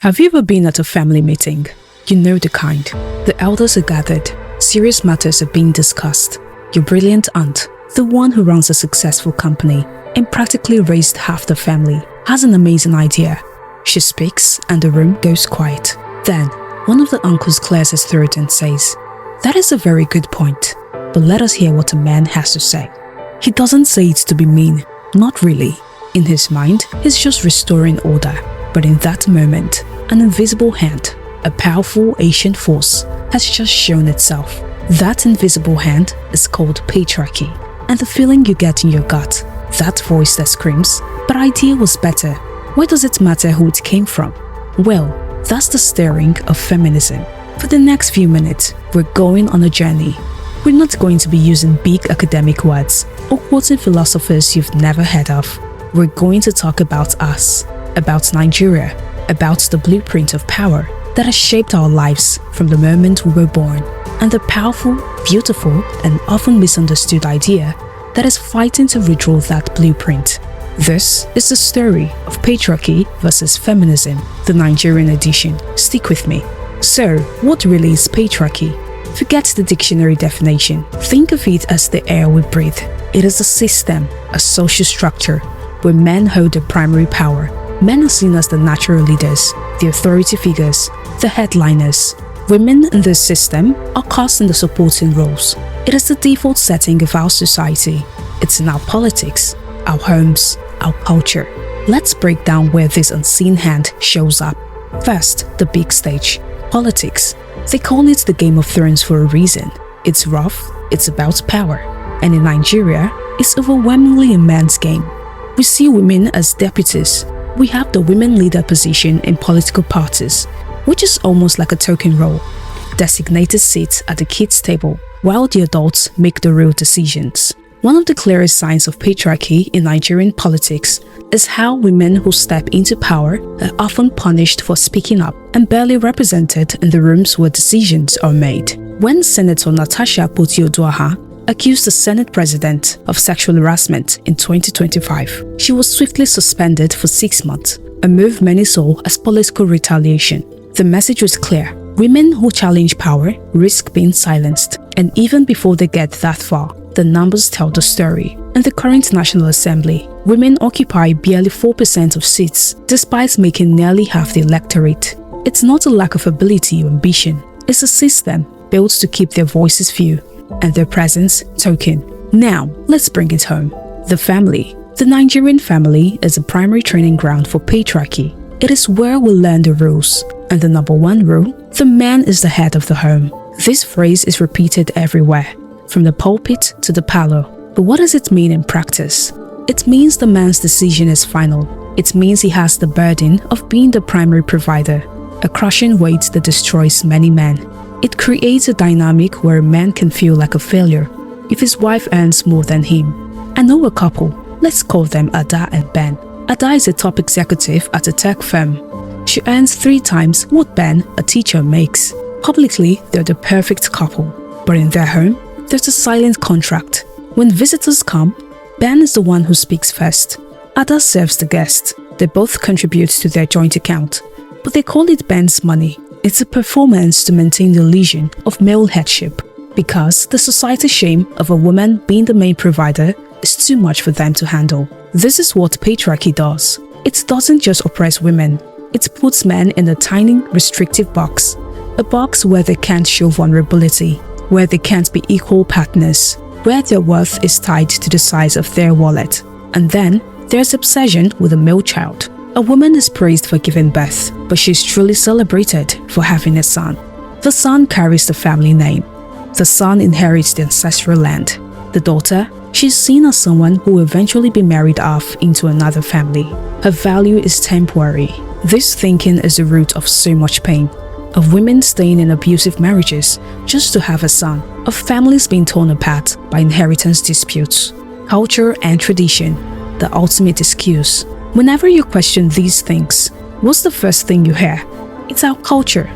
Have you ever been at a family meeting? You know the kind. The elders are gathered, serious matters are being discussed. Your brilliant aunt, the one who runs a successful company and practically raised half the family, has an amazing idea. She speaks and the room goes quiet. Then, one of the uncles clears his throat and says, "That is a very good point, but let us hear what a man has to say." He doesn't say it to be mean, not really. In his mind, he's just restoring order. But in that moment, an invisible hand, a powerful ancient force, has just shown itself. That invisible hand is called patriarchy. And the feeling you get in your gut, that voice that screams, "But idea was better. Why does it matter who it came from?" Well, that's the stirring of feminism. For the next few minutes, we're going on a journey. We're not going to be using big academic words or quoting philosophers you've never heard of. We're going to talk about us, about Nigeria, about the blueprint of power that has shaped our lives from the moment we were born, and the powerful, beautiful, and often misunderstood idea that is fighting to redraw that blueprint. This is the story of patriarchy versus feminism, the Nigerian edition. Stick with me. So, what really is patriarchy? Forget the dictionary definition. Think of it as the air we breathe. It is a system, a social structure, where men hold the primary power. Men are seen as the natural leaders, the authority figures, the headliners. Women in this system are cast in the supporting roles. It is the default setting of our society. It's in our politics, our homes, our culture. Let's break down where this unseen hand shows up. First, the big stage, politics. They call it the Game of Thrones for a reason. It's rough, it's about power. And in Nigeria, it's overwhelmingly a man's game. We see women as deputies. We have the women leader position in political parties, which is almost like a token role. Designated seats at the kids' table, while the adults make the real decisions. One of the clearest signs of patriarchy in Nigerian politics is how women who step into power are often punished for speaking up and barely represented in the rooms where decisions are made. When Senator Natasha Potioduaha accused the Senate President of sexual harassment in 2025, she was swiftly suspended for 6 months, a move many saw as political retaliation. The message was clear: women who challenge power risk being silenced, and even before they get that far, the numbers tell the story. In the current National Assembly, women occupy barely 4% of seats, despite making nearly half the electorate. It's not a lack of ability or ambition, it's a system built to keep their voices few and their presence token. Now, let's bring it home. The family. The Nigerian family is a primary training ground for patriarchy. It is where we learn the rules. And the number one rule, the man is the head of the home. This phrase is repeated everywhere, from the pulpit to the parlor. But what does it mean in practice? It means the man's decision is final. It means he has the burden of being the primary provider, a crushing weight that destroys many men. It creates a dynamic where a man can feel like a failure if his wife earns more than him. I know a couple, let's call them Ada and Ben. Ada is a top executive at a tech firm. She earns 3 times what Ben, a teacher, makes. Publicly, they're the perfect couple. But in their home, there's a silent contract. When visitors come, Ben is the one who speaks first. Ada serves the guest. They both contribute to their joint account, but they call it Ben's money. It's a performance to maintain the illusion of male headship, because the societal shame of a woman being the main provider is too much for them to handle. This is what patriarchy does. It doesn't just oppress women, it puts men in a tiny, restrictive box. A box where they can't show vulnerability, where they can't be equal partners, where their worth is tied to the size of their wallet. And then, there's obsession with a male child. A woman is praised for giving birth, but she's truly celebrated for having a son. The son carries the family name. The son inherits the ancestral land. The daughter, she's seen as someone who will eventually be married off into another family. Her value is temporary. This thinking is the root of so much pain. Of women staying in abusive marriages just to have a son. Of families being torn apart by inheritance disputes. Culture and tradition, the ultimate excuse. Whenever you question these things, what's the first thing you hear? It's our culture.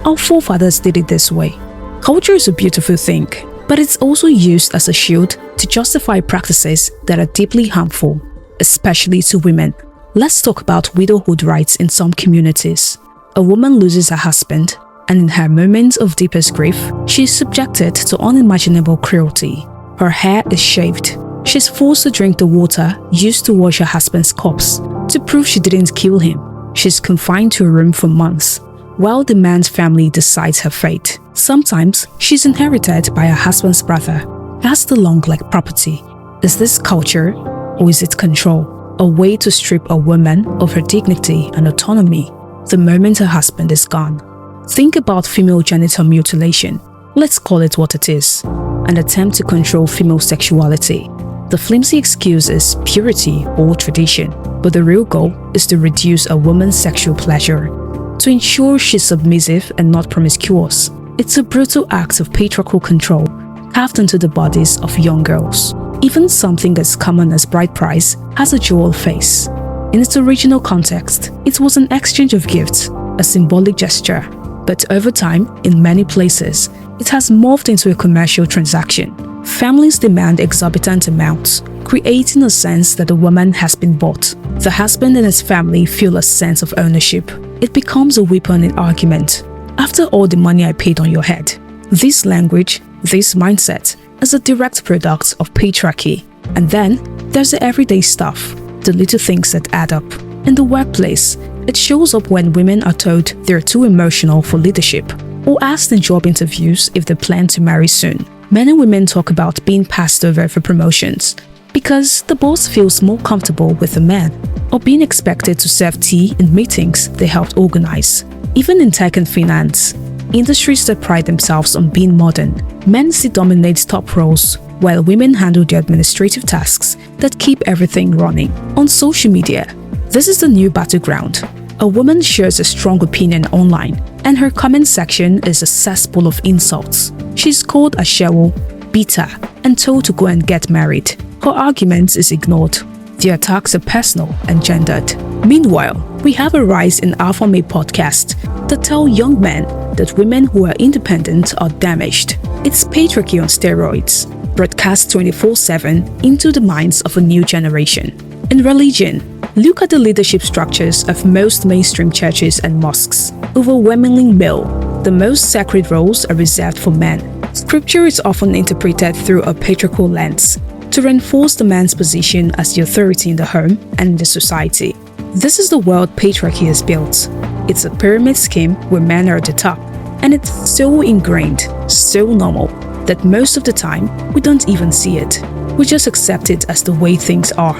Our forefathers did it this way. Culture is a beautiful thing, but it's also used as a shield to justify practices that are deeply harmful, especially to women. Let's talk about widowhood rights in some communities. A woman loses her husband, and in her moments of deepest grief, she is subjected to unimaginable cruelty. Her hair is shaved. She's forced to drink the water used to wash her husband's corpse to prove she didn't kill him. She's confined to a room for months, while the man's family decides her fate. Sometimes, she's inherited by her husband's brother, as the long-leg property. Is this culture, or is it control? A way to strip a woman of her dignity and autonomy the moment her husband is gone. Think about female genital mutilation. Let's call it what it is. An attempt to control female sexuality. The flimsy excuse is purity or tradition, but the real goal is to reduce a woman's sexual pleasure, to ensure she's submissive and not promiscuous. It's a brutal act of patriarchal control carved into the bodies of young girls. Even something as common as bride price has a dual face. In its original context, it was an exchange of gifts, a symbolic gesture. But over time, in many places, it has morphed into a commercial transaction. Families demand exorbitant amounts, creating a sense that the woman has been bought. The husband and his family feel a sense of ownership. It becomes a weapon in argument. After all the money I paid on your head. This language, this mindset, is a direct product of patriarchy. And then, there's the everyday stuff, the little things that add up. In the workplace, it shows up when women are told they're too emotional for leadership, or asked in job interviews if they plan to marry soon. Many women talk about being passed over for promotions because the boss feels more comfortable with the man, or being expected to serve tea in meetings they helped organize. Even in tech and finance, industries that pride themselves on being modern, men still dominate top roles, while women handle the administrative tasks that keep everything running. On social media, this is the new battleground. A woman shares a strong opinion online, and her comment section is a cesspool of insults. She's called a shell, bitter, and told to go and get married. Her argument is ignored. The attacks are personal and gendered. Meanwhile, we have a rise in alpha male podcasts that tell young men that women who are independent are damaged. It's patriarchy on steroids, broadcast 24/7 into the minds of a new generation. In religion, look at the leadership structures of most mainstream churches and mosques. Overwhelmingly male, the most sacred roles are reserved for men. Scripture is often interpreted through a patriarchal lens to reinforce the man's position as the authority in the home and in the society. This is the world patriarchy is built. It's a pyramid scheme where men are at the top, and it's so ingrained, so normal, that most of the time we don't even see it. We just accept it as the way things are.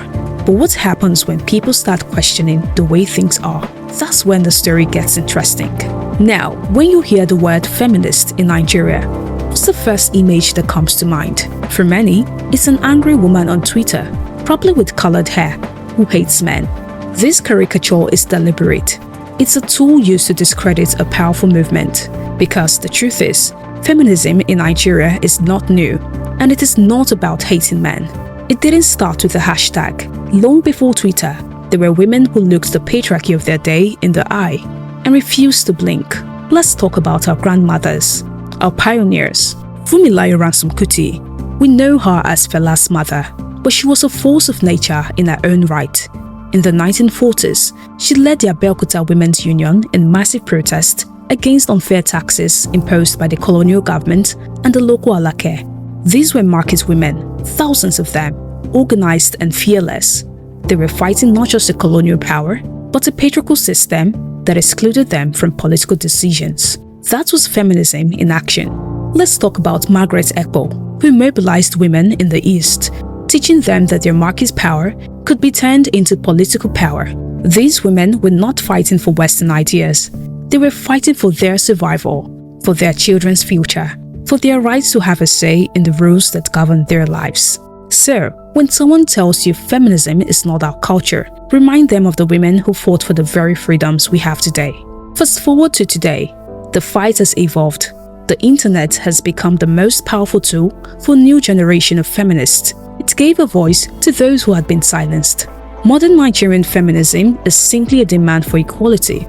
But what happens when people start questioning the way things are? That's when the story gets interesting. Now, when you hear the word feminist in Nigeria, what's the first image that comes to mind? For many, it's an angry woman on Twitter, probably with colored hair, who hates men. This caricature is deliberate. It's a tool used to discredit a powerful movement, because the truth is, feminism in Nigeria is not new, and it is not about hating men. It didn't start with a hashtag. Long before Twitter, there were women who looked the patriarchy of their day in the eye and refused to blink. Let's talk about our grandmothers, our pioneers. Funmilayo Ransome Kuti. We know her as Fela's mother, but she was a force of nature in her own right. In the 1940s, she led the Abeokuta Women's Union in massive protest against unfair taxes imposed by the colonial government and the local Alake. These were market women, thousands of them, organized and fearless. They were fighting not just a colonial power, but a patriarchal system that excluded them from political decisions. That was feminism in action. Let's talk about Margaret Ekpo, who mobilized women in the East, teaching them that their market power could be turned into political power. These women were not fighting for Western ideas. They were fighting for their survival, for their children's future, for their rights to have a say in the rules that govern their lives. So, when someone tells you feminism is not our culture, remind them of the women who fought for the very freedoms we have today. Fast forward to today, the fight has evolved. The internet has become the most powerful tool for a new generation of feminists. It gave a voice to those who had been silenced. Modern Nigerian feminism is simply a demand for equality.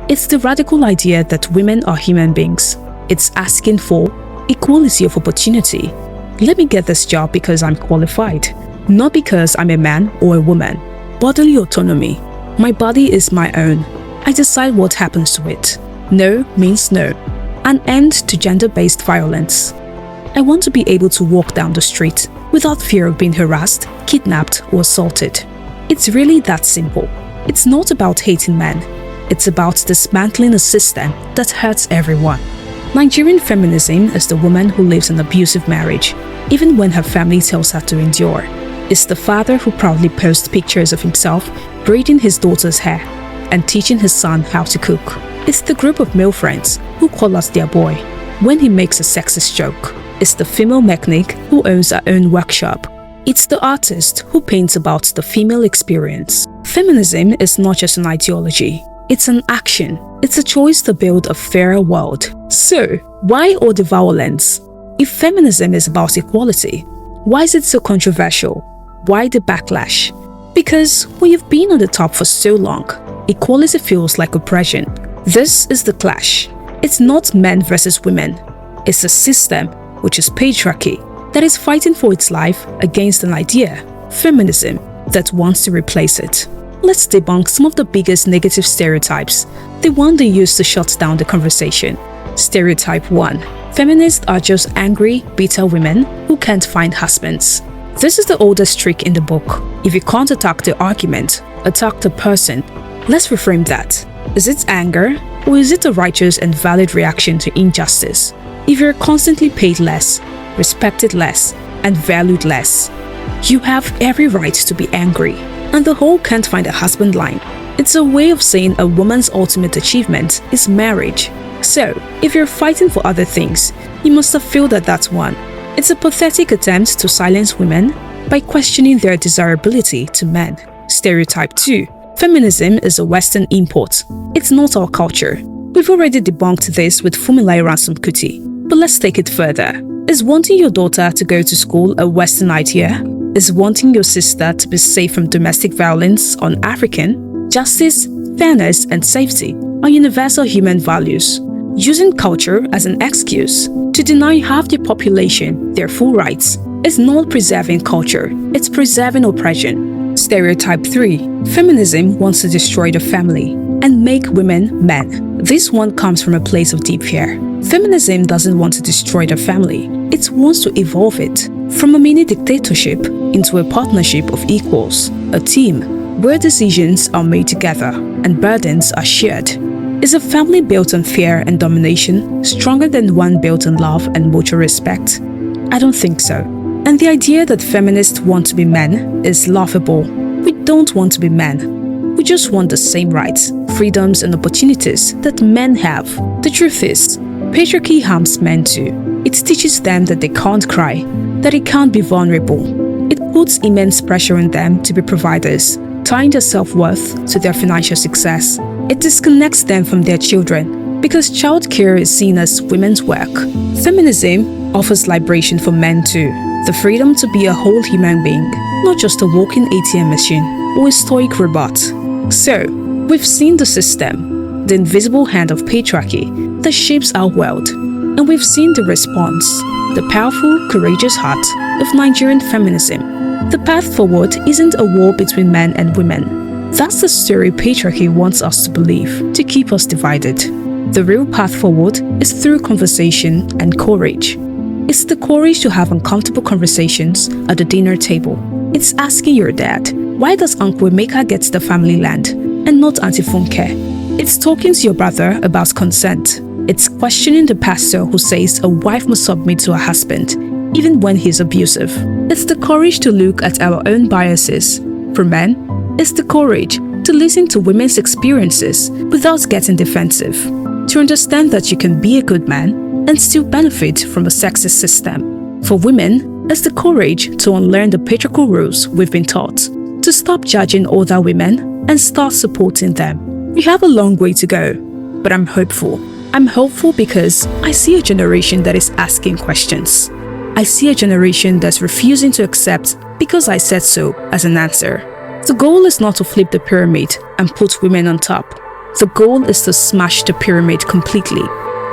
It's the radical idea that women are human beings. It's asking for equality of opportunity. Let me get this job because I'm qualified, not because I'm a man or a woman. Bodily autonomy. My body is my own. I decide what happens to it. No means no. An end to gender-based violence. I want to be able to walk down the street without fear of being harassed, kidnapped, or assaulted. It's really that simple. It's not about hating men. It's about dismantling a system that hurts everyone. Nigerian feminism is the woman who lives an abusive marriage, even when her family tells her to endure. It's the father who proudly posts pictures of himself braiding his daughter's hair and teaching his son how to cook. It's the group of male friends who call us their boy when he makes a sexist joke. It's the female mechanic who owns her own workshop. It's the artist who paints about the female experience. Feminism is not just an ideology, it's an action. It's a choice to build a fairer world. So, why all the violence? If feminism is about equality, why is it so controversial? Why the backlash? Because we have been on the top for so long, equality feels like oppression. This is the clash. It's not men versus women. It's a system, which is patriarchy, that is fighting for its life against an idea, feminism, that wants to replace it. Let's debunk some of the biggest negative stereotypes, the one they use to shut down the conversation. Stereotype 1. Feminists are just angry, bitter women who can't find husbands. This is the oldest trick in the book. If you can't attack the argument, attack the person. Let's reframe that. Is it anger, or is it a righteous and valid reaction to injustice? If you're constantly paid less, respected less, and valued less, you have every right to be angry. And the whole can't find a husband line. It's a way of saying a woman's ultimate achievement is marriage. So, if you're fighting for other things, you must have felt that that's one. It's a pathetic attempt to silence women by questioning their desirability to men. Stereotype 2. Feminism is a Western import. It's not our culture. We've already debunked this with Funmilayo Ransome Kuti. But let's take it further. Is wanting your daughter to go to school a Western idea? Is wanting your sister to be safe from domestic violence un-African? Justice, fairness, and safety are universal human values. Using culture as an excuse to deny half the population their full rights is not preserving culture, it's preserving oppression. Stereotype 3. Feminism wants to destroy the family and make women men. This one comes from a place of deep fear. Feminism doesn't want to destroy the family, it wants to evolve it from a mini dictatorship into a partnership of equals, a team where decisions are made together and burdens are shared. Is a family built on fear and domination stronger than one built on love and mutual respect? I don't think so. And the idea that feminists want to be men is laughable. We don't want to be men. We just want the same rights, freedoms, and opportunities that men have. The truth is, patriarchy harms men too. It teaches them that they can't cry, that they can't be vulnerable. It puts immense pressure on them to be providers, tying their self-worth to their financial success. It disconnects them from their children because childcare is seen as women's work. Feminism offers liberation for men too. The freedom to be a whole human being, not just a walking ATM machine or a stoic robot. So, we've seen the system, the invisible hand of patriarchy that shapes our world. And we've seen the response, the powerful, courageous heart of Nigerian feminism. The path forward isn't a war between men and women. That's the story patriarchy wants us to believe, to keep us divided. The real path forward is through conversation and courage. It's the courage to have uncomfortable conversations at the dinner table. It's asking your dad, why does Uncle Emeka get the family land and not Auntie Funke? It's talking to your brother about consent. It's questioning the pastor who says a wife must submit to her husband, even when he's abusive. It's the courage to look at our own biases. For men, it's the courage to listen to women's experiences without getting defensive. To understand that you can be a good man and still benefit from a sexist system. For women, it's the courage to unlearn the patriarchal rules we've been taught, to stop judging other women and start supporting them. We have a long way to go, but I'm hopeful. I'm hopeful because I see a generation that is asking questions. I see a generation that's refusing to accept because I said so as an answer. The goal is not to flip the pyramid and put women on top. The goal is to smash the pyramid completely.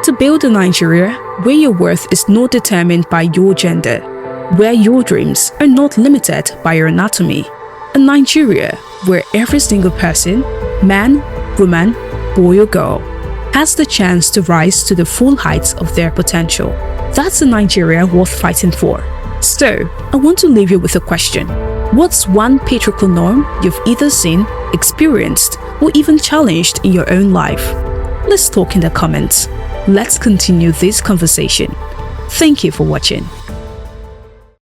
To build a Nigeria where your worth is not determined by your gender, where your dreams are not limited by your anatomy. A Nigeria where every single person, man, woman, boy or girl, has the chance to rise to the full heights of their potential. That's a Nigeria worth fighting for. So, I want to leave you with a question. What's one patriarchal norm you've either seen, experienced, or even challenged in your own life? Let's talk in the comments. Let's continue this conversation. Thank you for watching.